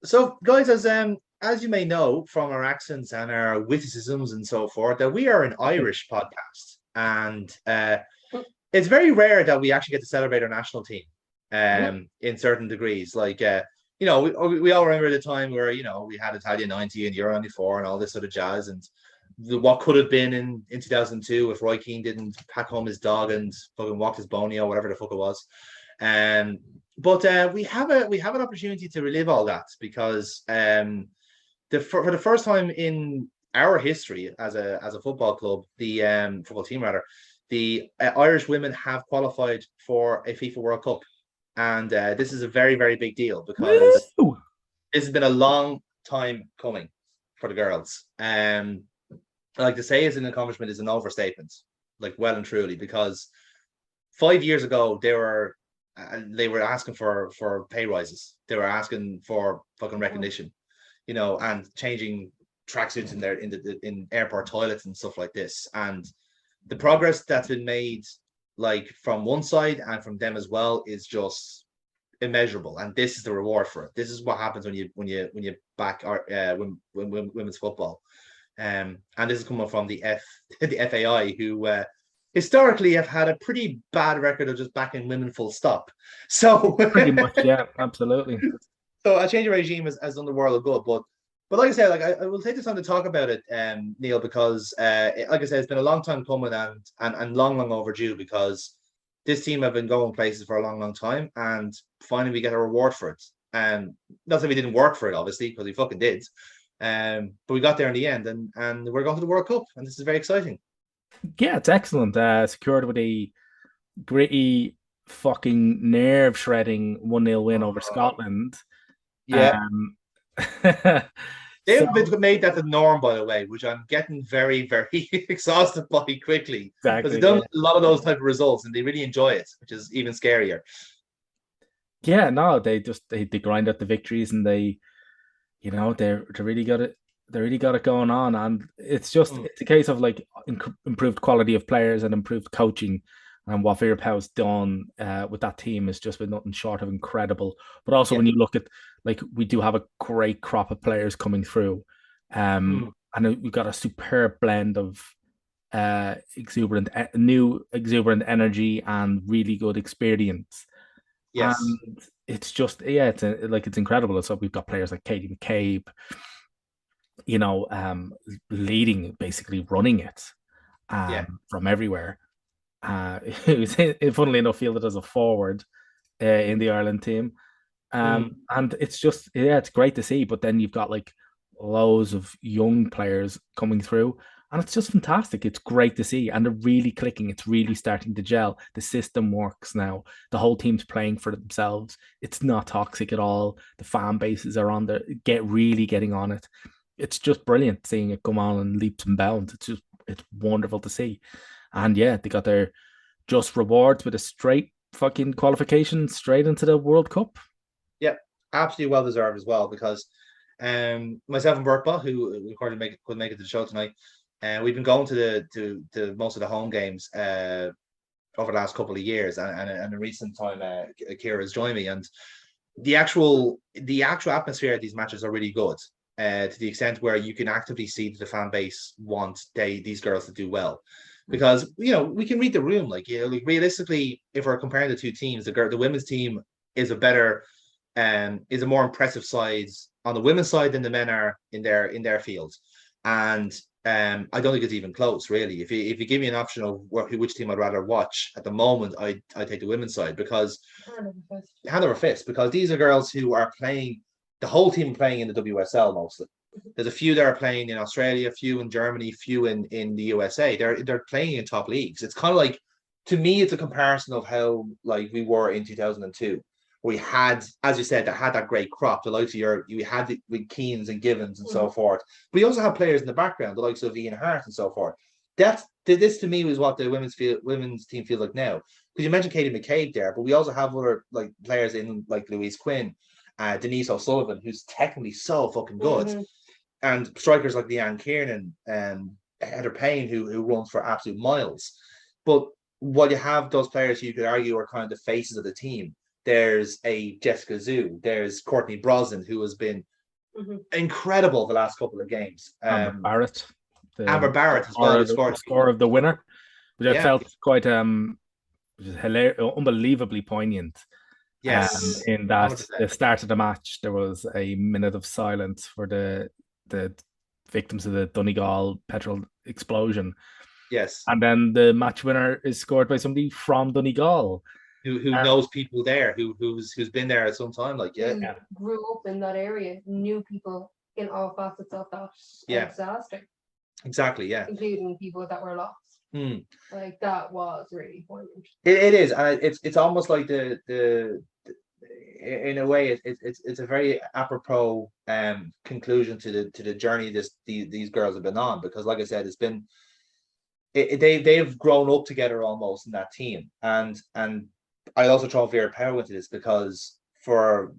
So, guys, as you may know from our accents and our witticisms and so forth, that we are an Irish podcast, and it's very rare that we actually get to celebrate our national team, in certain degrees. We all remember the time where we had Italia '90 and Euro '94 and all this sort of jazz, and what could have been in 2002 if Roy Keane didn't pack home his dog and fucking walk his boney or whatever the fuck it was. Um, but we have an opportunity to relive all that because for the first time in our history as a football club, the football team rather, the Irish women have qualified for a FIFA World Cup, and this is a very very big deal because Woo! this has been a long time coming for the girls. I like to say it's an accomplishment is an overstatement, like well and truly, because 5 years ago they were asking for pay rises. They were asking for fucking recognition, and changing tracksuits in airport toilets and stuff like this. And the progress that's been made, like from one side and from them as well, is just immeasurable. And this is the reward for it. This is what happens when you back our women's football. And this is coming from the FAI, who historically have had a pretty bad record of just backing women full stop. So Pretty much, yeah, absolutely. so a change of regime has done the world of good. But like I said, like I will take this time to talk about it, Neil, because like I said, it's been a long time coming and long, long overdue because this team have been going places for a long, long time, and finally we get a reward for it. Not that we didn't work for it, obviously, because we fucking did. But we got there in the end, and we're going to the World Cup, and this is very exciting. Yeah, it's excellent. Secured with a gritty, fucking nerve shredding 1-0 win over Oh, Scotland. yeah, Um, so they've made that the norm, by the way, which I'm getting very, very exhausted by quickly because they've exactly, done yeah. a lot of those type of results and they really enjoy it, which is even scarier. Yeah, no, they grind out the victories and they really got it. They really got it going on, and Mm, it's a case of like improved quality of players and improved coaching. And what Vera Pauw's done with that team has just been nothing short of incredible. But also, yeah. when you look at like we do have a great crop of players coming through, Mm, and we've got a superb blend of new exuberant energy and really good experience. yes. And it's just yeah, it's incredible. So we've got players like Katie McCabe, leading basically running it Yeah. from everywhere. It was funnily enough fielded as a forward in the Ireland team. Mm, And it's just yeah, it's great to see. But then you've got like loads of young players coming through, and it's just fantastic. It's great to see, and they're really clicking. It's really starting to gel. The system works now. The whole team's playing for themselves. It's not toxic at all. The fan bases are on the really getting on it. It's just brilliant seeing it come on in leaps and bounds. It's wonderful to see. And yeah, they got their just rewards with a straight fucking qualification straight into the World Cup. yeah. Absolutely well deserved as well because myself and Burpa, who couldn't make it to the show tonight, and we've been going to most of the home games over the last couple of years, and in recent time, Kira has joined me, and the actual atmosphere at these matches are really good. To the extent where you can actively see that the fan base want these girls to do well, because we can read the room. Like realistically, if we're comparing the two teams, the women's team is is a more impressive side on the women's side than the men are in their field, and I don't think it's even close, really. If you give me an option of which team I'd rather watch at the moment, I take the women's side because hand over fist because these are girls who are playing the whole team playing in the WSL mostly. There's a few that are playing in Australia, a few in Germany, few in the USA. They're playing in top leagues. It's kind of like to me, it's a comparison of how like we were in 2002. We had, as you said, that had that great crop, the likes of you had with Keens and Givens and so forth. But you also have players in the background, the likes of Ian Hart and so forth. This to me was what the women's team feel like now. Because you mentioned Katie McCabe there, but we also have other like players in like Louise Quinn, Denise O'Sullivan, who's technically so fucking good, and strikers like Leanne Kiernan and Heather Payne, who runs for absolute miles. But while you have those players who you could argue are kind of the faces of the team, there's a Jessica Zhu, there's Courtney Brosnan, who has been incredible the last couple of games. Amber Barrett, Amber Barrett as well, who scored the score of the winner, which I yeah, felt quite which is unbelievably poignant. yes, In that 100%. the start of the match, there was a minute of silence for the victims of the Donegal petrol explosion, Yes, and then the match winner is scored by somebody from Donegal. who Uh, knows people there, who's been there at some time, like Who grew up in that area, knew people in all facets of that disaster, exactly, yeah, including people that were lost. Like that was really poignant. It is, and it's almost like the in a way it's a very apropos conclusion to the journey these girls have been on, because like I said, it's been they've grown up together almost in that team, and I also throw Vera Power into this because for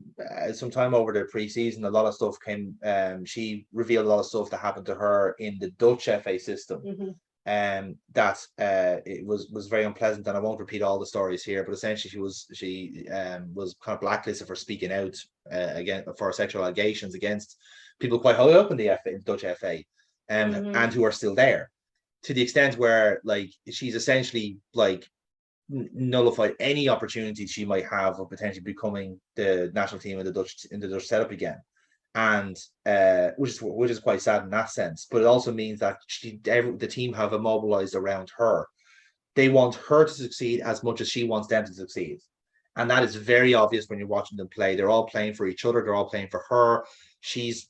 some time over the pre-season, a lot of stuff came. She revealed a lot of stuff that happened to her in the Dutch FA system. That it was very unpleasant, and I won't repeat all the stories here, but essentially she was kind of blacklisted for speaking out again for sexual allegations against people quite high up in the FA, in Dutch FA, and who are still there, to the extent where like she's essentially like nullified any opportunity she might have of potentially becoming the national team in the Dutch setup again. And which is quite sad in that sense, but it also means that the team have immobilized around her. They want her to succeed as much as she wants them to succeed, and that is very obvious when you're watching them play. They're all playing for each other. They're all playing for her. She's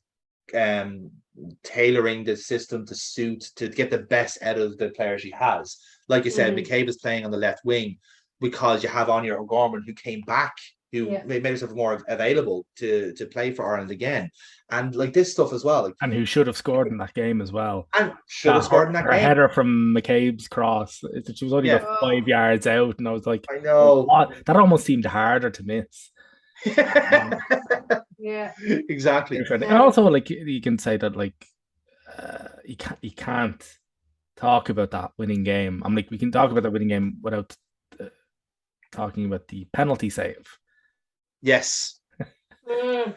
tailoring the system to get the best out of the player she has. Like you said, McCabe is playing on the left wing because you have Anya O'Gorman, who came back, who made herself more available to play for Ireland again, and like this stuff as well, and who should have scored in that game as well, and should have scored in that her game. Header from McCabe's cross, she was only about 5 yards out, and I was like, I know that almost seemed harder to miss. Yeah, exactly. And also, like, you can say that like you can't talk about that winning game. I'm like, we can talk about that winning game without talking about the penalty save. Yes. yeah,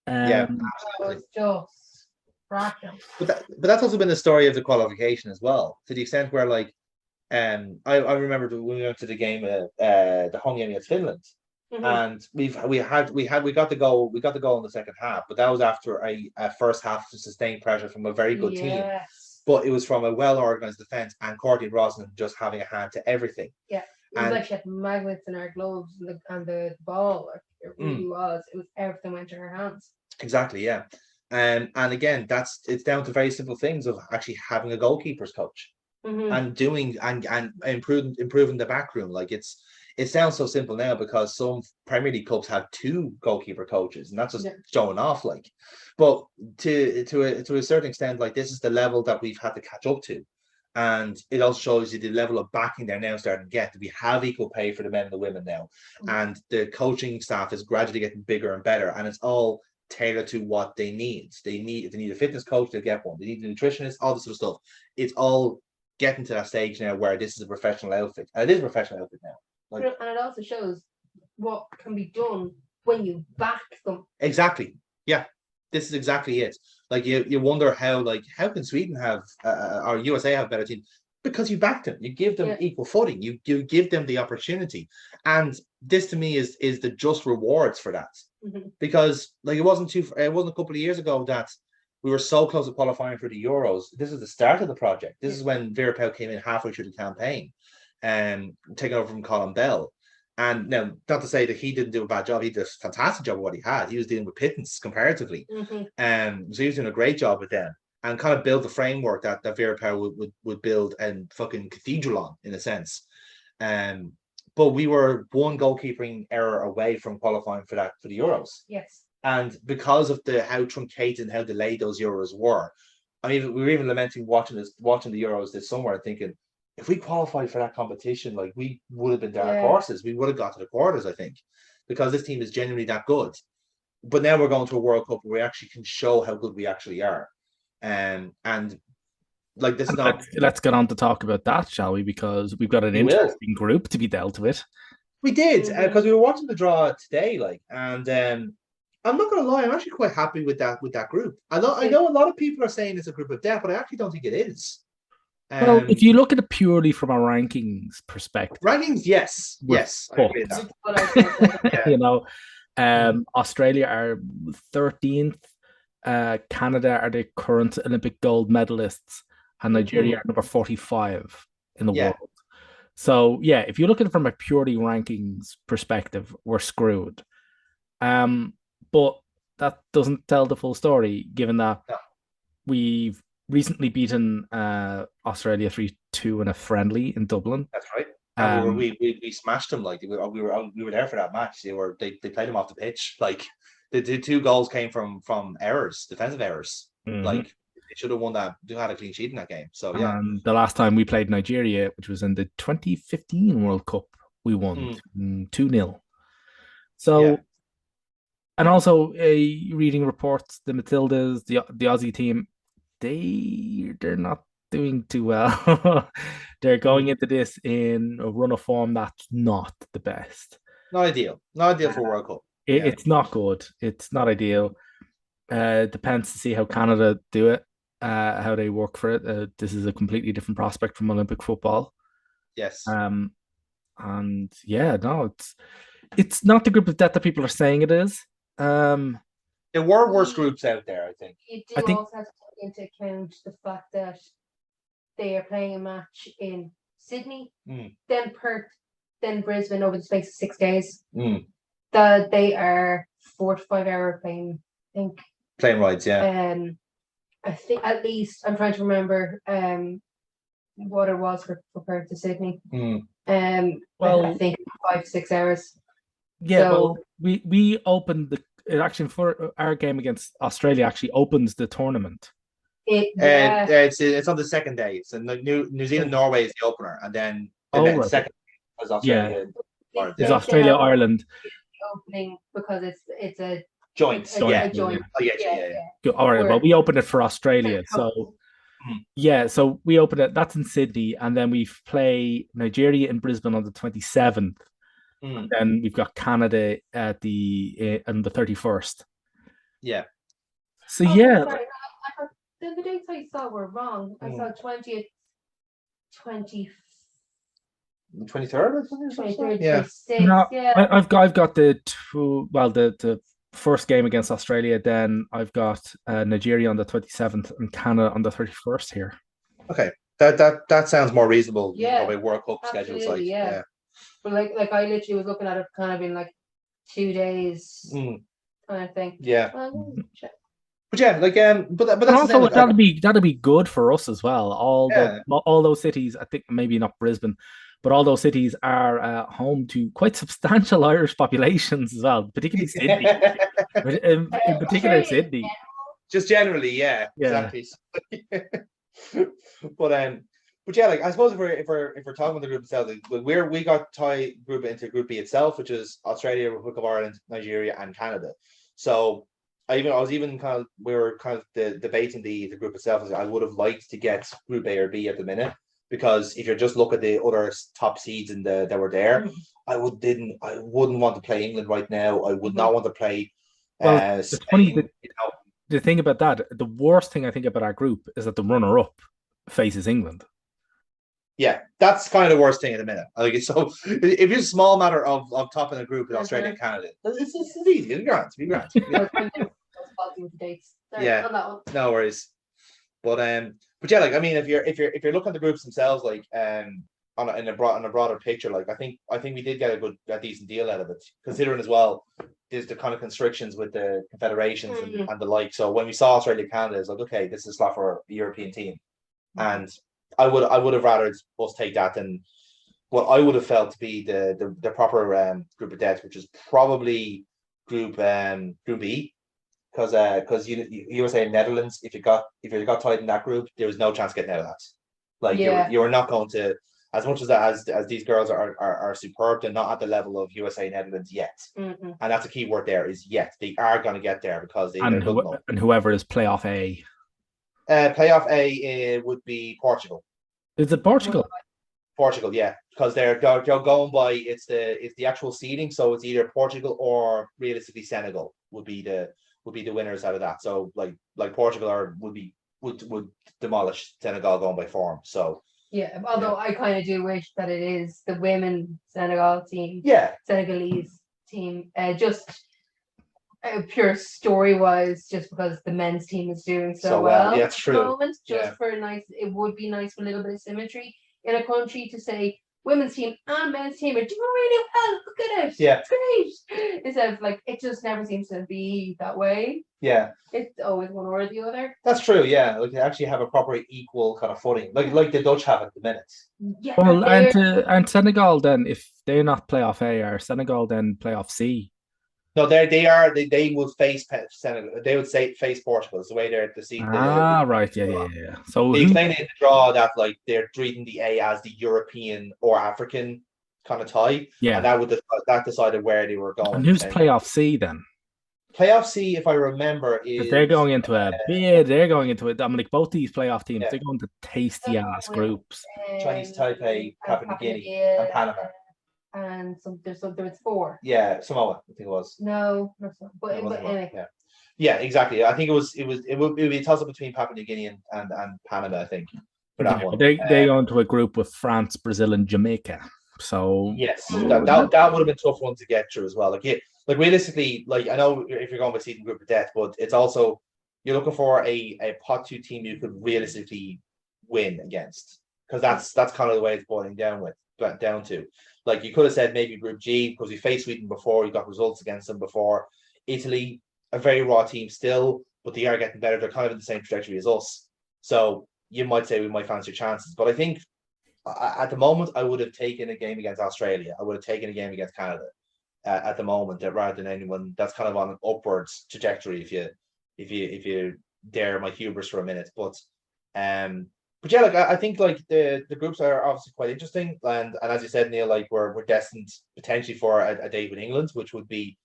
absolutely. It was just fractional. But that's also been the story of the qualification as well, to the extent where like I remember when we went to the game the home game against Finland. And we got the goal in the second half, but that was after a first half of sustained pressure from a very good team. But it was from a well-organized defense, and Courtney Brosnan just having a hand to everything. Yeah, it was like she had magnets in her gloves and the ball. Like, it really was. It was everything went to her hands. Exactly, yeah. And again, it's down to very simple things of actually having a goalkeepers coach and doing and improving the back room. Like it sounds so simple now because some Premier League clubs have 2 goalkeeper coaches, and that's just showing off. Like, but to a certain extent, like this is the level that we've had to catch up to, and it also shows you the level of backing they're now starting to get. We have equal pay for the men and the women now, and the coaching staff is gradually getting bigger and better, and it's all tailored to what they need. If they need a fitness coach, they'll get one. They need a nutritionist, all this sort of stuff. It's all getting to that stage now where this is a professional outfit, and it is a professional outfit now. Like, and it also shows what can be done when you back them. Exactly. Yeah, this is exactly it. Like you wonder how can Sweden have or USA have a better team? Because you back them, you give them equal footing, you give them the opportunity, and this to me is the just rewards for that. Because like it wasn't a couple of years ago that we were so close to qualifying for the Euros. This is the start of the project. This is when Vera Pauw came in halfway through the campaign. Taking over from Colin Bell. And now, not to say that he didn't do a bad job, he did a fantastic job of what he had. He was dealing with pittance comparatively. So he was doing a great job with them and kind of build the framework that Vera Pauw would build and fucking cathedral on, in a sense. But we were one goalkeeping error away from qualifying for the Euros. Yes. And because of how truncated and how delayed those Euros were, I mean, we were even lamenting watching the Euros this summer and thinking, if we qualified for that competition, like we would have been dark horses. We would have got to the quarters, I think, because this team is genuinely that good. But now we're going to a World Cup where we actually can show how good we actually are. And like this is not. Let's get on to talk about that, shall we? Because we've got an interesting group to be dealt with. We did because we were watching the draw today, like, and I'm not gonna lie, I'm actually quite happy with that group. I Yeah. know a lot of people are saying it's a group of death, but I actually don't think it is. Well, if you look at it purely from a rankings perspective, Rankings, yes, We're yes, I agree with That's that. what I was gonna say. Yeah. you know, Australia are 13th. Canada are the current Olympic gold medalists, and Nigeria are number 45 in the Yeah. world. So yeah, if you look at it from a purely rankings perspective, we're screwed. But that doesn't tell the full story, given that No. we've recently beaten Australia 3-2 in a friendly in Dublin. That's right. And we smashed them. Like we were there for that match. They played them off the pitch. Like the two goals came from errors, defensive errors. Like they should have won that. They had a clean sheet in that game. So yeah. And the last time we played Nigeria, which was in the 2015 World Cup, we won 2-0. So, Yeah. and also reading reports, the Matildas, the Aussie team, they're not doing too well. They're going into this in a run of form that's not the best. Not ideal. Not ideal for World Cup. It's not good. It's not ideal. Depends to see how Canada do it, how they work for it. This is a completely different prospect from Olympic football. Yes. And yeah, no, it's not the group of death that people are saying it is. There were worse groups out there, I think. You do I think- also have to take into account the fact that they are playing a match in Sydney, then Perth, then Brisbane over the space of 6 days. That they are 4 to 5 hour plane, I think. Plane rides, yeah. I think at least I'm trying to remember what it was for Perth to Sydney. I think 5 to 6 hours. Yeah, So- well, we opened actually for our game against Australia actually opens the tournament. It's on the second day. So New Zealand Norway is the opener, and then the second is Australia. Is Australia Ireland opening because it's a joint. Yeah. All right, well, we opened it for Australia, so so we opened it. That's in Sydney, and then we play Nigeria in Brisbane on the 27th. And then we've got Canada at on the 31st. Yeah. So yeah. Sorry, the dates I saw were wrong. I saw 20th, 23rd. 23rd, Yeah. 26th. No, Yeah. I've got the first game against Australia. Then I've got Nigeria on the 27th and Canada on the 31st here. Okay, that sounds more reasonable. Yeah, Probably World Cup schedules like yeah. But like I literally was looking at it kind of in like 2 days kind of thing. Yeah. Check. But yeah, like but that's also the thing, that'll be good for us as well. All those cities, I think maybe not Brisbane, but all those cities are home to quite substantial Irish populations as well, particularly Sydney. in particular, Sydney. Just generally, yeah. Exactly. But yeah, like I suppose if we're talking about the group itself, like, we got group into Group B itself, which is Australia, Republic of Ireland, Nigeria, and Canada. So we were kind of debating the group itself. I would have liked to get Group A or B at the minute, because if you just look at the other top seeds that were there, I wouldn't want to play England right now. I would not want to play. It's funny the thing about that. The worst thing I think about our group is that the runner-up faces England. Yeah, that's kind of the worst thing at the minute. Like, so if it's a small matter of topping a group in Australia and Canada, it's easy. It's grand. Yeah, no worries. But yeah, like I mean, if you're looking at the groups themselves, like in a broader picture, like I think we did get a decent deal out of it, considering as well there's the kind of constrictions with the confederations and the like. So when we saw Australia Canada, it's like, okay, this is a slot for a European team, and I would have rather us take that than what I would have felt to be the proper group of death, which is probably group E. Because you were saying Netherlands, if you got tied in that group, there was no chance of getting out of that. Like you were not going to, as much as these girls are superb, they're not at the level of USA Netherlands yet. And that's a key word there, is yet. They are going to get there because they're good enough. And whoever is playoff A. Playoff A would be Portugal. Is it Portugal? Portugal, yeah, because they're going by it's the actual seeding, so it's either Portugal or realistically Senegal would be the winners out of that. So like Portugal would demolish Senegal going by form. So Yeah, although I kind of do wish that it is the women Senegalese team, just pure story wise, just because the men's team is doing so well. Yeah, that's true. At the moment, it would be nice for a little bit of symmetry in a country to say women's team and men's team are doing really well. Look at it. Yeah. It's great. Instead of like, it just never seems to be that way. Yeah. It's always one or the other. That's true, yeah. Like they actually have a proper equal kind of footing. Like the Dutch have at the minute. Yeah. Well, and Senegal then, if they're not playoff A, are Senegal then playoff C? No, they would face Senegal. They would face Portugal. It's the way they're the seed. Right, yeah. So they explain it in the draw that like they're treating the A as the European or African kind of tie. Yeah, and that decided where they were going. And who's playoff C then? Playoff C, if I remember, is they're going into a bid. They're going into it. I mean, like both these playoff teams, they're going to tasty ass groups. Chinese Taipei, Papua New Guinea, and Panama. And there was 4. Yeah, Samoa, I think it was. No, but anyway. Yeah, exactly. I think it would be a toss up between Papua New Guinea and Panama, I think, for that one. They go into a group with France, Brazil, and Jamaica. So yes, that would have been a tough one to get through as well. Like realistically, like I know if you're going with seeding group of death, but it's also you're looking for a pot 2 team you could realistically win against, because that's kind of the way it's boiling down to. Like you could have said maybe Group G because we faced Sweden before, you got results against them before. Italy, a very raw team still, but they are getting better. They're kind of in the same trajectory as us. So you might say we might fancy your chances. But I think at the moment, I would have taken a game against Australia. I would have taken a game against Canada at the moment, rather than anyone that's kind of on an upwards trajectory. If you dare my hubris for a minute, but yeah, like I think like the groups are obviously quite interesting, and as you said, Neil, like we're destined potentially for a date with England, which would be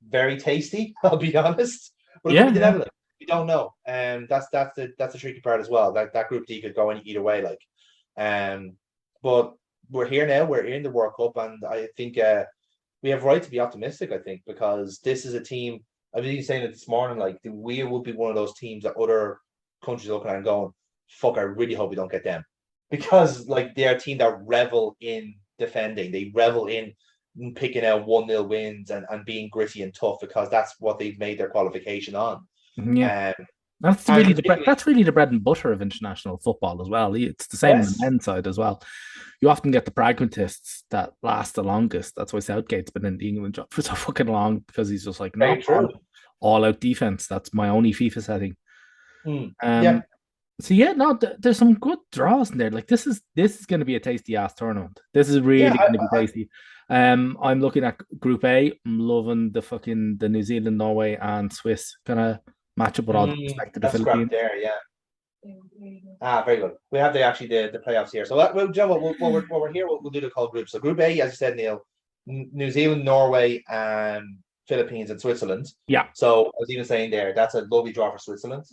very tasty. I'll be honest, but it could be the Netherlands. We don't know, and that's the tricky part as well. That Group D could go either way, like, but we're here now. We're in the World Cup, and I think we have right to be optimistic. I think because this is a team. I was even saying it this morning. Like we will be one of those teams that other countries are looking at and going, fuck, I really hope we don't get them, because like they're a team that revel in defending. They revel in picking out 1-0 wins and being gritty and tough, because that's what they've made their qualification on. Yeah, that's really the bread and butter of international football as well. It's the same on the men's side as well. You often get the pragmatists that last the longest. That's why Southgate's been in the England job for so fucking long, because he's just like, no, all out defense. That's my only FIFA setting. Yeah. So yeah, no, there's some good draws in there. Like this is going to be a tasty ass tournament. This is really going to be tasty. I'm looking at Group A. I'm loving the New Zealand, Norway, and Swiss kind of matchup with all due respect to the Philippines. There, yeah. Very good. We have the playoffs here. So while we're here, we'll do the call groups. So Group A, as you said, Neil, New Zealand, Norway, and Philippines and Switzerland. Yeah. So I was even saying there, that's a lovely draw for Switzerland,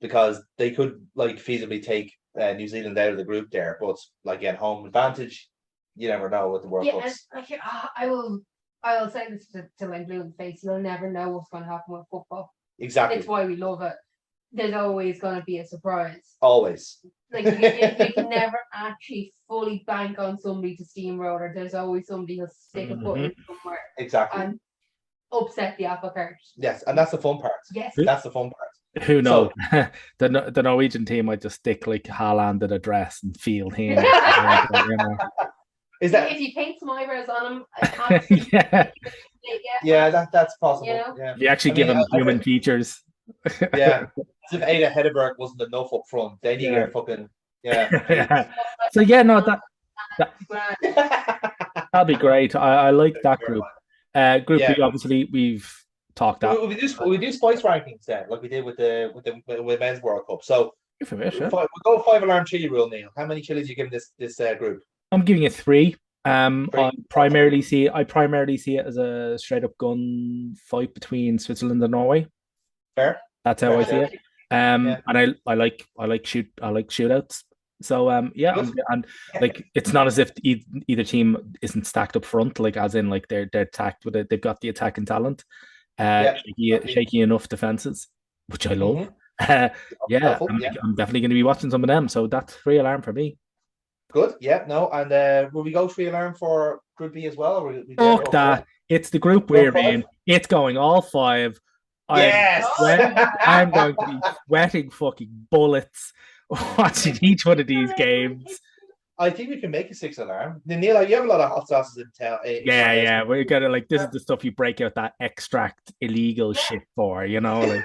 because they could like feasibly take New Zealand out of the group there, but like again, home advantage. You never know with the World Cups. I will say this till I'm blue in the face. You'll never know what's going to happen with football. Exactly. It's why we love it. There's always going to be a surprise. Always. Like you can never actually fully bank on somebody to steamroller. There's always somebody who'll stick a foot in somewhere. Exactly. And upset the apple cart. Yes, and that's the fun part. Yes. That's the fun part. Who knows? So, the Norwegian team might just stick like Haaland in a dress and field him. You know. Is that if you paint some eyebrows on him? That's possible. You know? Yeah. You actually give him human features. Yeah. As if Ada Hedeberg wasn't enough up front, then you get fucking So yeah, no, that'll be great. I like that group. Group B, obviously we've talked that. We do spice rankings then, like we did with the men's World Cup. So we'll go 5-alarm chili rule, Neil. How many chilies are you giving this group? I'm giving it 3. I primarily see it as a straight up gun fight between Switzerland and Norway. Fair. That's how I see it. And I like shootouts. So yeah, Good. and like it's not as if either team isn't stacked up front, like as in like they're attacked with it. They've got the attacking talent, Yeah. Okay. shaky enough defenses, which I love. Mm-hmm. Yeah, Helpful. Yeah. I'm definitely going to be watching some of them. So that's free alarm for me. Good. Yeah. No. And will we go 3 alarm for Group B as well? Or we there Fuck go 4? that! It's the group Go we're 5? in. It's going all five. I'm Yes. I'm going to be sweating fucking bullets watching each one of these games. I think we can make a 6 alarm. Neil, you have a lot of hot sauces in town. Yeah, we're gonna like this is the stuff you break out that extract illegal shit for, you know, like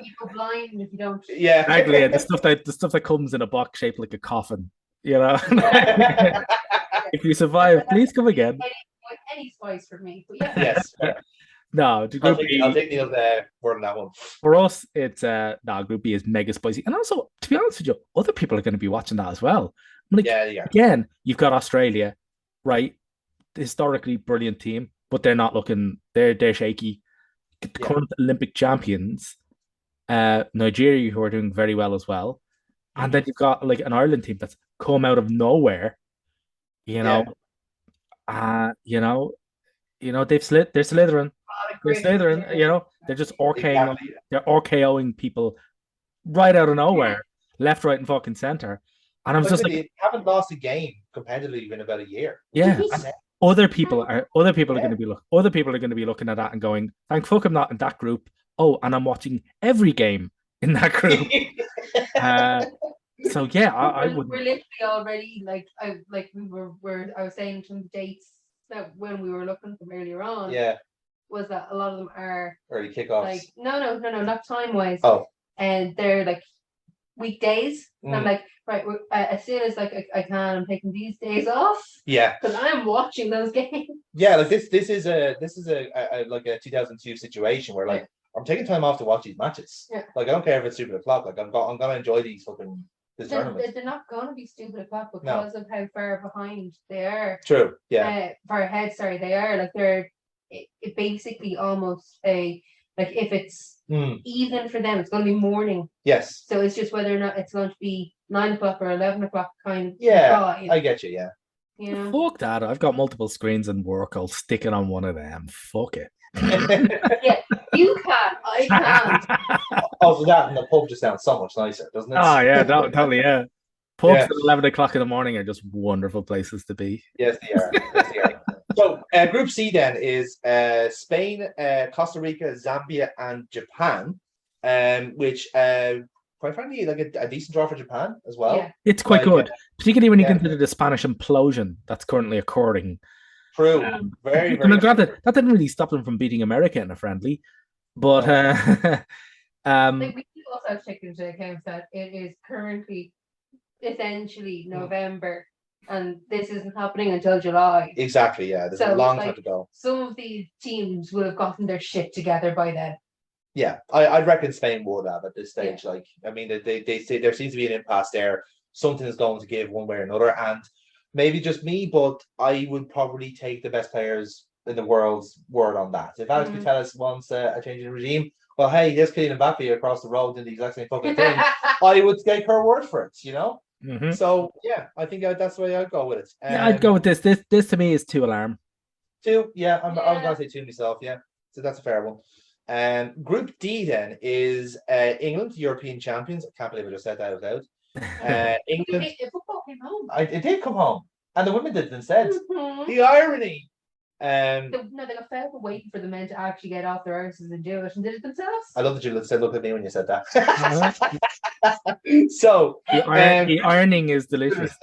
You go blind if you don't. Yeah. exactly the stuff that comes in a box shaped like a coffin, you know. If you survive, please come again. Any spice for me, but yeah. Yes. No, the group I'll B, take Neil's word on that one. for us, it's no, group B is mega spicy. And also, to be honest with you, other people are going to be watching that as well. Like, Yeah. again, you've got Australia, right? Historically brilliant team, but they're not looking. They're shaky. The current Olympic champions, Nigeria, who are doing very well as well, and then you've got like an Ireland team that's come out of nowhere. You know, they've slid. They're slithering. They're slithering. You know, they're just RKing. Exactly. They're RKOing people right out of nowhere, left, right, and fucking center. And I was just like, they haven't lost a game competitively in about a year. yeah. Other people are going Yeah. to be looking at that and going, thank fuck I'm not in that group. Oh, and I'm watching every game in that group. So yeah, I we're wouldn't. literally already I was saying some dates that when we were looking from earlier on, Yeah. was that a lot of them are Early kickoffs. like no, not time wise. Oh. And they're like weekdays. And I'm Mm. like, right, as soon as like I can, I'm taking these days off Yeah. because I'm watching those games. Yeah, like this is a like a 2002 situation where like I'm taking time off to watch these matches. Yeah. Like I don't care if it's stupid o'clock. Like I'm gonna enjoy these fucking this tournament. They're not going to be stupid o'clock because of how far behind they are. True. Yeah. Far ahead. Sorry, they are like they're it basically almost a like if it's evening for them, it's going to be morning. Yes. So it's just whether or not it's going to be 9 o'clock or 11 o'clock kind of. Yeah, I get you. Yeah. You know? Fuck that. I've got multiple screens in work. I'll stick it on one of them. Fuck it. Yeah, you can. I can't. Also, that and the pub just sounds so much nicer, doesn't it? Oh yeah, totally. Yeah. Pubs at 11 o'clock in the morning are just wonderful places to be. Yes, they are. Yes, they are. So, Group C then is Spain, Costa Rica, Zambia, and Japan, which, quite frankly, like a decent draw for Japan as well. Yeah. It's quite good, particularly when you consider the Spanish implosion that's currently occurring. True. Very, very. Granted, that didn't really stop them from beating America in a friendly, but Like, we also have to take into account that it is currently essentially November. And this isn't happening until July. Exactly, yeah. There's a long time to go. Some of these teams will have gotten their shit together by then. Yeah, I reckon Spain would have at this stage. Yeah. Like, I mean, they say there seems to be an impasse there. Something is going to give one way or another. And maybe just me, but I would probably take the best players in the world's word on that. If Alex Putellas wants a change in regime, well, hey, there's Kylian Mbappe across the road doing the exact same fucking thing. I would take her word for it, you know? Mm-hmm. So yeah, I think that's the way I'd go with it. Yeah, I'd go with this. This to me is 2 alarm. 2, yeah. I was gonna say 2 myself. Yeah, so that's a fair one. Group D then is England, European champions. I can't believe I just said that out loud. England. Football came home. It did come home, and the women did it instead. The irony. No, they got fed up waiting for the men to actually get off their arses and do it, and did it themselves. I love that you said, "Look at me" when you said that. So the ironing is delicious.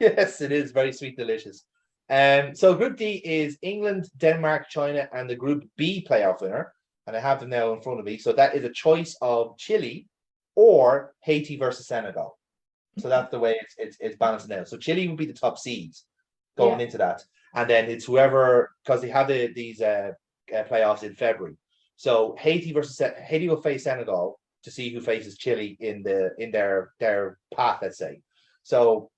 Yes, it is very sweet, delicious. So Group D is England, Denmark, China, and the Group B playoff winner. And I have them now in front of me. So that is a choice of Chile or Haiti versus Senegal. So that's the way it's balanced now. So Chile would be the top seeds going into that. And then it's whoever, because they have these playoffs in February. So Haiti will face Senegal to see who faces Chile in their path, let's say. So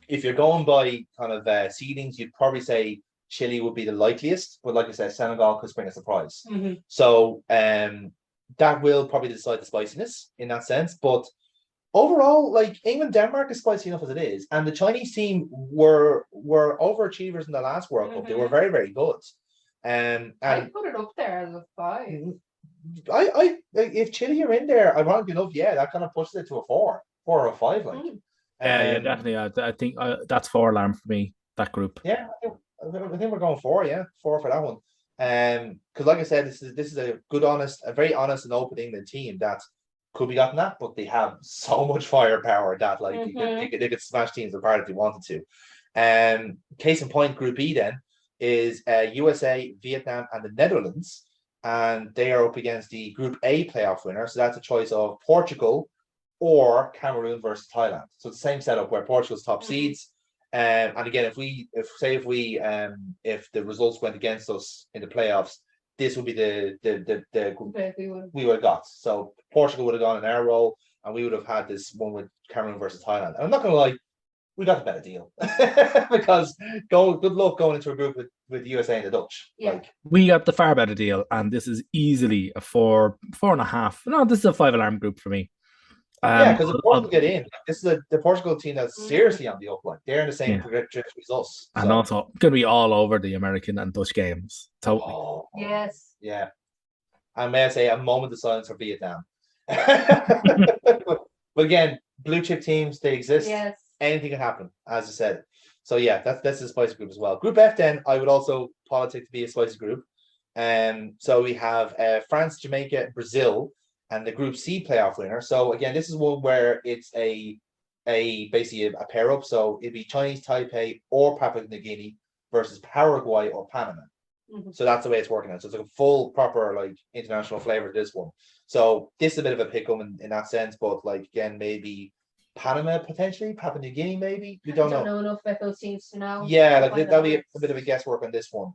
if you're going by kind of seedings, you'd probably say Chile would be the likeliest, but like I said, Senegal could spring a surprise. So that will probably decide the spiciness in that sense. But overall, like England, Denmark is spicy enough as it is, and the Chinese team were overachievers in the last World Cup. They were very, very good. I And put it up there as a 5. I if Chile are in there, ironically enough, yeah, that kind of pushes it to a 4 or a 5. Like, Yeah, definitely. I think that's 4 alarm for me. That group. yeah, I think we're going 4. Yeah, 4 for that one. Because like I said, this is a very honest and open England team that could be gotten at, but they have so much firepower that like they could smash teams apart if they wanted to. Case in point, Group E then is USA, Vietnam, and the Netherlands, and they are up against the Group A playoff winner. So that's a choice of Portugal or Cameroon versus Thailand. So the same setup where Portugal's top seeds. And again, if the results went against us in the playoffs, this would be the group we would have got. So Portugal would have gone in our role, and we would have had this one with Cameroon versus Thailand. And I'm not going to lie, we got the better deal because good luck going into a group with USA and the Dutch. Yeah. Like, we got the far better deal, and this is easily a 4.5. No, this is a 5 alarm group for me. Yeah, because if Portugal get in, this is the Portugal team that's seriously on the upline. They're in the same trajectory as us. And also going to be all over the American and Dutch games. Totally. Yes. Yeah. And may I say a moment of silence for Vietnam. but again, blue chip teams, they exist. Yes. Anything can happen, as I said. So yeah, that's a spicy group as well. Group F then, I would also politic to be a spicy group. So we have France, Jamaica, Brazil, and the Group C playoff winner. So again, this is one where it's basically a pair up. So it'd be Chinese Taipei or Papua New Guinea versus Paraguay or Panama. So that's the way it's working out. So it's like a full proper like international flavor to this one. So this is a bit of a pick'em in that sense, but like again, maybe Panama potentially, Papua New Guinea maybe. We don't know. I don't know enough about those teams to know. Yeah, like that'll be a bit of a guesswork on this one.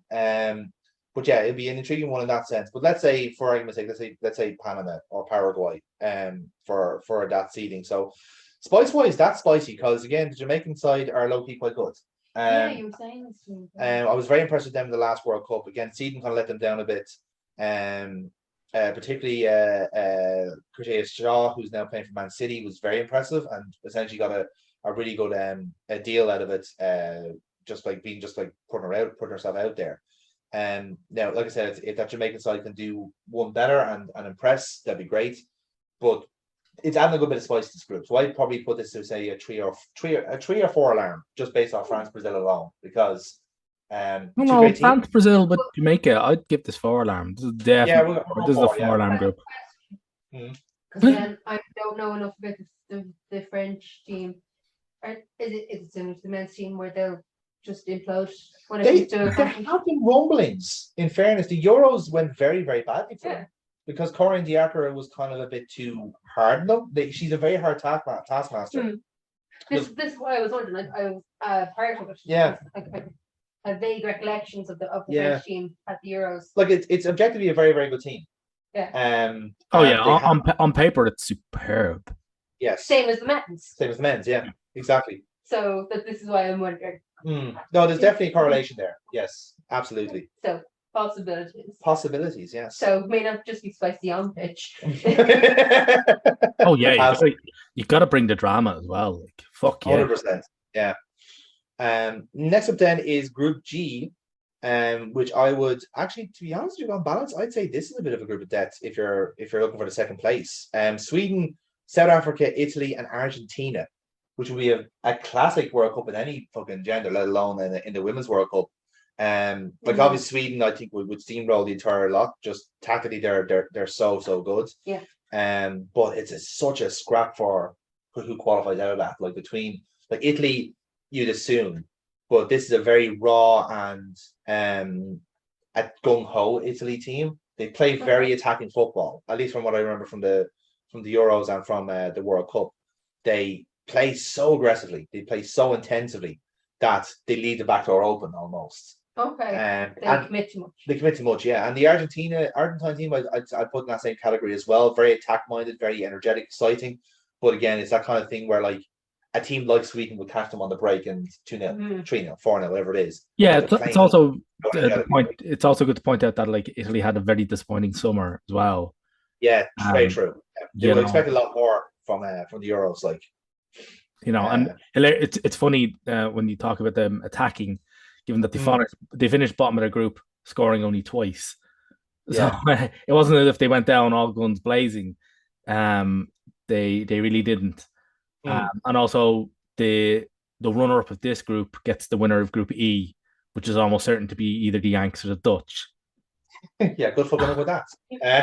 But yeah, it'd be an intriguing one in that sense. But let's say, for argument's sake, let's say Panama or Paraguay, for that seeding. So spice wise, that's spicy because again, the Jamaican side are low key quite good. Yeah, you were saying this. I was very impressed with them in the last World Cup. Again, seeding kind of let them down a bit. Particularly Curtis Shaw, who's now playing for Man City, was very impressive and essentially got a really good a deal out of it. Just putting herself out there. Now, like I said, if that Jamaican side can do one better and impress, that'd be great. But it's adding a good bit of spice to this group. So I'd probably put this to say a 3 or 4 alarm, just based off France, Brazil alone, because France, Brazil, but Jamaica, I'd give this 4 alarm. This is definitely this is a 4 alarm group. Because then I don't know enough about the French team. Is it similar to the men's team where they'll just implode when it comes to there have been rumblings. In fairness, the Euros went very, very badly for them because Corinne Diacre was kind of a bit too hard on them. She's a very hard taskmaster. This is why I was wondering. I was part of it. Yeah. I have vague recollections of the French team at the Euros. Like it's objectively a very, very good team. Yeah. On paper it's superb. Yes. Same as the men's. Yeah, exactly. So this is why I'm wondering. No, there's definitely a correlation there. Yes, absolutely. So possibilities, yes. So it may not just be spicy on pitch. Oh yeah, you got to bring the drama as well. Like fuck yeah, 100%. Yeah. Next up then is Group G, which I would actually, to be honest with you, on balance, I'd say this is a bit of a group of death if you're looking for the second place. Sweden, South Africa, Italy, and Argentina, which would be a classic World Cup in any fucking gender, let alone in the Women's World Cup. Obviously Sweden, I think would steamroll the entire lot. Just tactically, they're so good. Yeah. But it's such a scrap for who qualifies out of that. Like between Italy, you'd assume, but this is a very raw and a gung ho Italy team. They play very attacking football, at least from what I remember from the Euros and from the World Cup. They play so aggressively, they play so intensively that they leave the back door open almost. Okay. They commit too much. They commit too much, yeah. And the Argentine team, I'd put in that same category as well. Very attack-minded, very energetic, exciting. But again, it's that kind of thing where like a team like Sweden would catch them on the break and 2-0, 3-0, 4-0, whatever it is. Yeah, it's also the point. It's also good to point out that like Italy had a very disappointing summer as well. Yeah, very true. They would expect a lot more from the Euros. Like, and it's funny when you talk about them attacking, given that they finished bottom of their group, scoring only twice. So it wasn't as if they went down all guns blazing. They really didn't. And also the runner-up of this group gets the winner of Group E, which is almost certain to be either the Yanks or the Dutch. Yeah, good for going with that.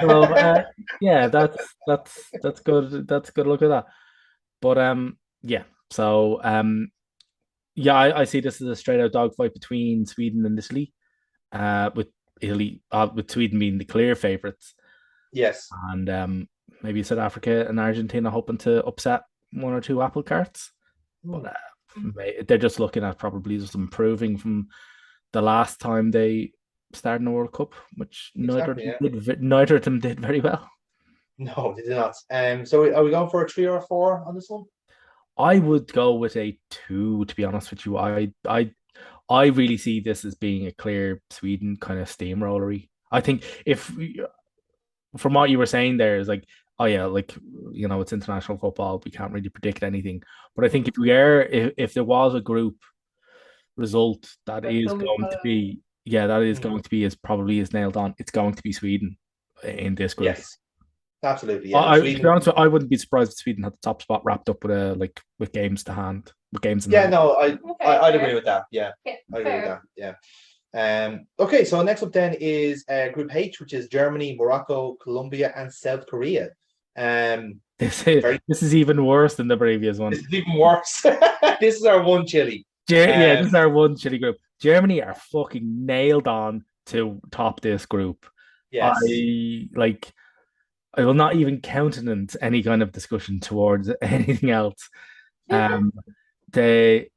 So, yeah, that's good. That's a good look at that. But yeah. So yeah, I see this as a straight-out dogfight between Sweden and Italy. With Italy, with Sweden being the clear favourites. Yes. And maybe South Africa and Argentina hoping to upset one or two apple carts. But they're just looking at probably just improving from the last time they started in the World Cup, which neither of them did very well. No, they did not. So are we going for a 3 or a 4 on this one? I would go with a 2, to be honest with you. I really see this as being a clear Sweden kind of steamrollery. I think from what you were saying there is like, oh yeah, like, it's international football. We can't really predict anything. But I think if there was a group result that is going to be, going to be as probably as nailed on, it's going to be Sweden in this group. Yes, absolutely. Yeah. To be honest with you, I wouldn't be surprised if Sweden had the top spot wrapped up with games to hand. With games in hand. No, I'd agree with that. Yeah, I agree with that. Yeah. Okay, so next up then is Group H, which is Germany, Morocco, Colombia, and South Korea. This is even worse than the previous one. This is even worse. This is our one chili. This is our one chili group. Germany are fucking nailed on to top this group. Yes. I will not even countenance any kind of discussion towards anything else. They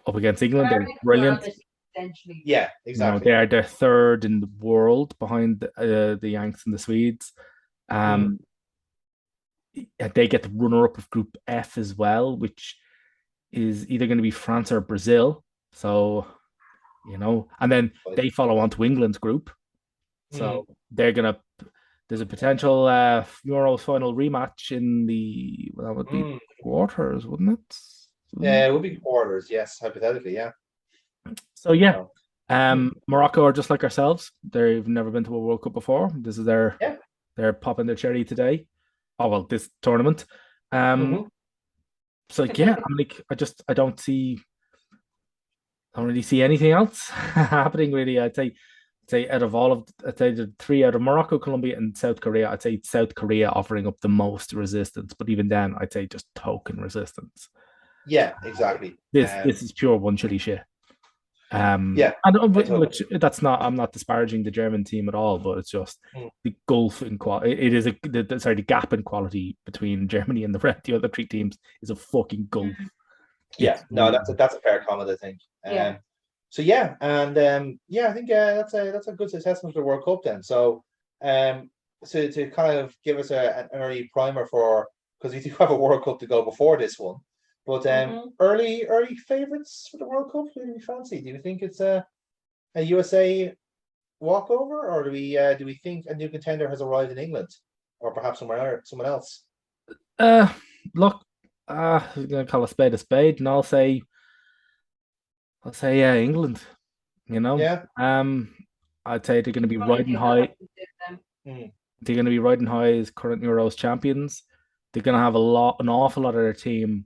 up against England. They're brilliant. Yeah, exactly. They're third in the world behind the Yanks and the Swedes. They get the runner-up of Group F as well, which is either going to be France or Brazil. So, and then they follow on to England's group. So they're gonna. There's a potential Euros final rematch in that would be quarters, wouldn't it? Yeah, it would be quarters. Yes, hypothetically, yeah. So yeah, Morocco are just like ourselves. They've never been to a World Cup before. This is they're popping their cherry today. Oh well, this tournament. So yeah, I'm like, I don't really see anything else happening. Really, I'd say out of the 3 out of Morocco, Colombia, and South Korea, I'd say South Korea offering up the most resistance. But even then, I'd say just token resistance. Yeah, exactly. This is pure one chili shit. And that's not. I'm not disparaging the German team at all, but it's just the gulf in quality. It is the gap in quality between Germany and the other 3 teams is a fucking gulf. Yeah, that's a fair comment, I think. So yeah, and I think that's a good assessment of the World Cup then. So so to kind of give us an early primer because we do have a World Cup to go before this one. But early favourites for the World Cup, who do we fancy? Do you think it's a USA walkover, or do we think a new contender has arrived in England, or perhaps someone else? Look, I'm gonna call a spade, and I'll say England. Yeah. I'd say they're going to be riding high. They're going to be riding high as current Euros champions. They're going to have an awful lot of their team,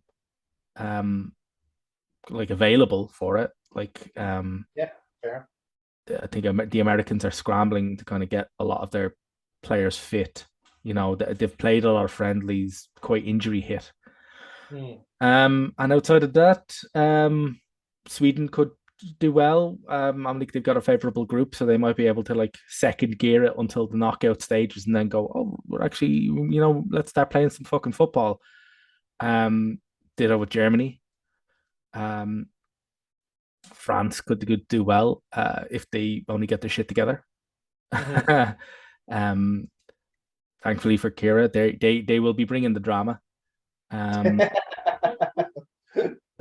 available for it. Fair. I think the Americans are scrambling to kind of get a lot of their players fit. They've played a lot of friendlies, quite injury hit. And outside of that, Sweden could do well. They've got a favorable group, so they might be able to second gear it until the knockout stages, and then go, oh, we're actually, let's start playing some fucking football. Ditto with Germany. France could do well if they only get their shit together. Thankfully for Kira, they will be bringing the drama.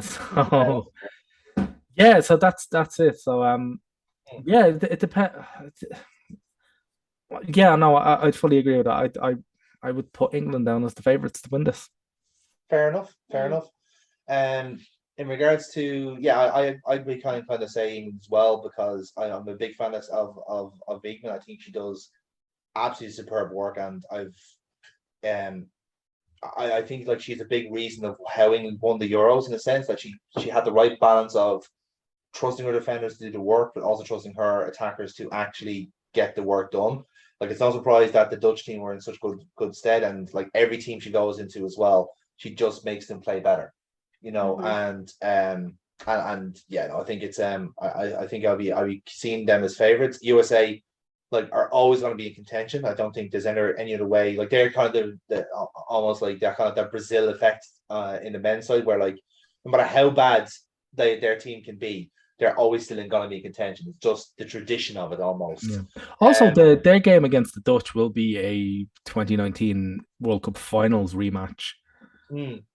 So yeah, so that's it. So it depends. Yeah, no, I fully agree with that. I would put England down as the favourites to win this. Fair enough. Fair enough. In regards to I'd be kind of saying as well, because I'm a big fan of Beekman. I think she does absolutely superb work, and I think like she's a big reason of how England won the Euros, in a sense that she had the right balance of trusting her defenders to do the work, but also trusting her attackers to actually get the work done. Like, it's no surprise that the Dutch team were in such good stead, and like every team she goes into as well, she just makes them play better, and I think it's I think I'll be seeing them as favorites. USA like are always going to be in contention. I don't think there's any other way. Like, they're kind of the almost like that kind of that Brazil effect in the men's side, where like no matter how bad their team can be, they're always still going to be in contention. It's just the tradition of it almost. Yeah. Also, their game against the Dutch will be a 2019 World Cup Finals rematch.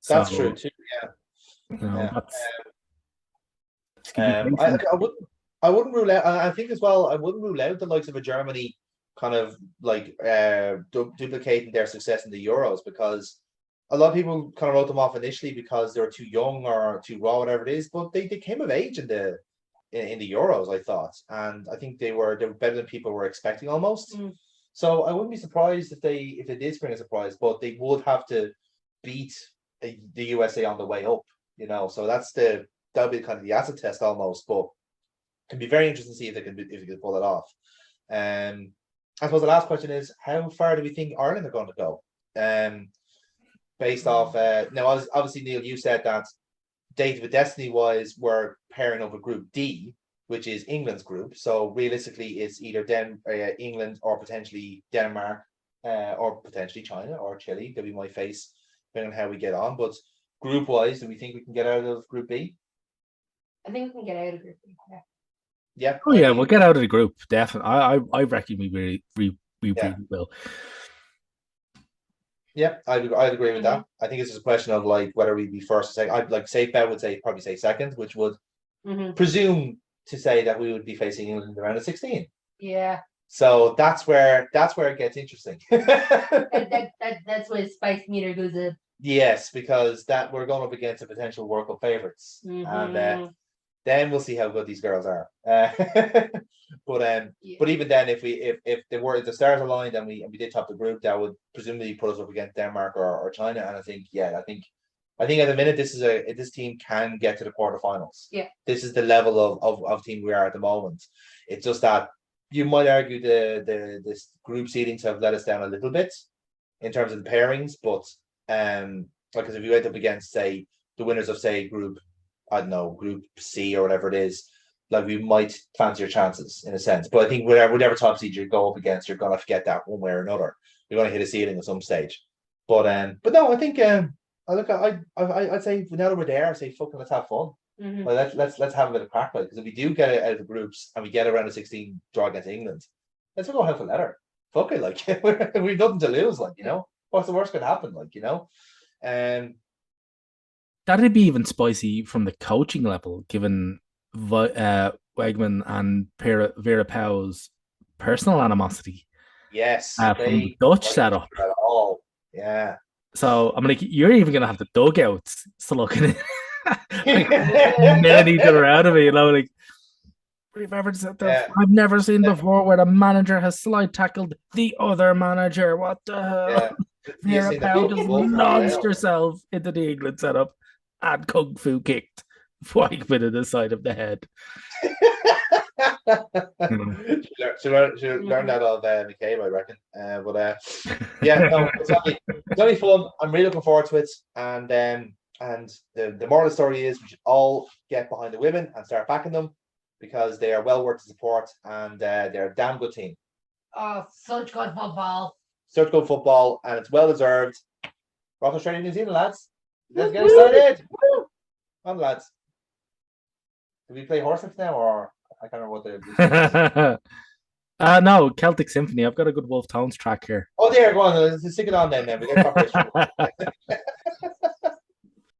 That's true too. I wouldn't rule out. I think as well, I wouldn't rule out the likes of a Germany kind of like duplicating their success in the Euros, because a lot of people kind of wrote them off initially because they were too young or too raw, whatever it is. But they came of age in the Euros, I thought, and I think they were better than people were expecting almost. So I wouldn't be surprised if they did spring a surprise, but they would have to beat the USA on the way up. So that'll be kind of the acid test almost, but it'd be very interesting to see if they can pull it off. I suppose the last question is, how far do we think Ireland are going to go? Based off now, obviously, Neil, you said that Date with Destiny wise, we're pairing up with Group D, which is England's group. So realistically, it's either England or potentially Denmark, or potentially China or Chile that we might face, depending on how we get on. But group wise, do we think we can get out of Group B? I think we can get out of Group B. Yeah. Oh yeah, we'll get out of the group definitely. I reckon we will. Yeah, I'd agree with that. I think it's just a question of like whether we'd be first or second. I'd like safe bet would say probably say second, which would presume to say that we would be facing England in the round of 16. Yeah. So that's where it gets interesting. That's where spice meter goes up. Yes, because that we're going up against the potential World Cup favourites, and then we'll see how good these girls are. But even then, if the stars aligned and we did top the group, that would presumably put us up against Denmark or China. And I think at the minute this team can get to the quarterfinals. Yeah, this is the level of team we are at the moment. It's just that you might argue this group seedings have let us down a little bit in terms of the pairings, but because if you end up against, say, the winners of, say, Group C or whatever it is, like, we might fancy your chances in a sense. But I think whatever top seed you go up against, you're gonna forget that one way or another. You're gonna hit a ceiling at some stage. But no, I think I'd say now that we're there, I say fucking let's have fun. Like, let's have a bit of crack, like, because if we do get it out of the groups and we get around the 16 draw against England, let's go hell for leather. Fuck it, like, we've nothing to lose, like, what's the worst could happen, like, That'd be even spicy from the coaching level, given Wegman and Vera Pauw's personal animosity. Yes, from the Dutch setup. At all. Yeah. So I'm like, you're even gonna have the dugouts to look at it, like, milling each other out of it. Like, I've never seen before where the manager has slide tackled the other manager. What the hell? Yeah. Vera Pauw just launched herself into the England setup and kung fu kicked Weigman in the side of the head. She learned that of McCabe, I reckon. Yeah, no, it's gonna be fun. I'm really looking forward to it. And the moral of the story is we should all get behind the women and start backing them, because they are well worth the support, and they're a damn good team. Oh, such good football. Such good football, and it's well deserved. We're off to Australia, New Zealand, lads. Let's get started. Come on, lads. Do we play Horseflips now, or I can't remember what the no, Celtic Symphony. I've got a good Wolf Tones track here. Oh, there, go on. Let's stick it on then. We get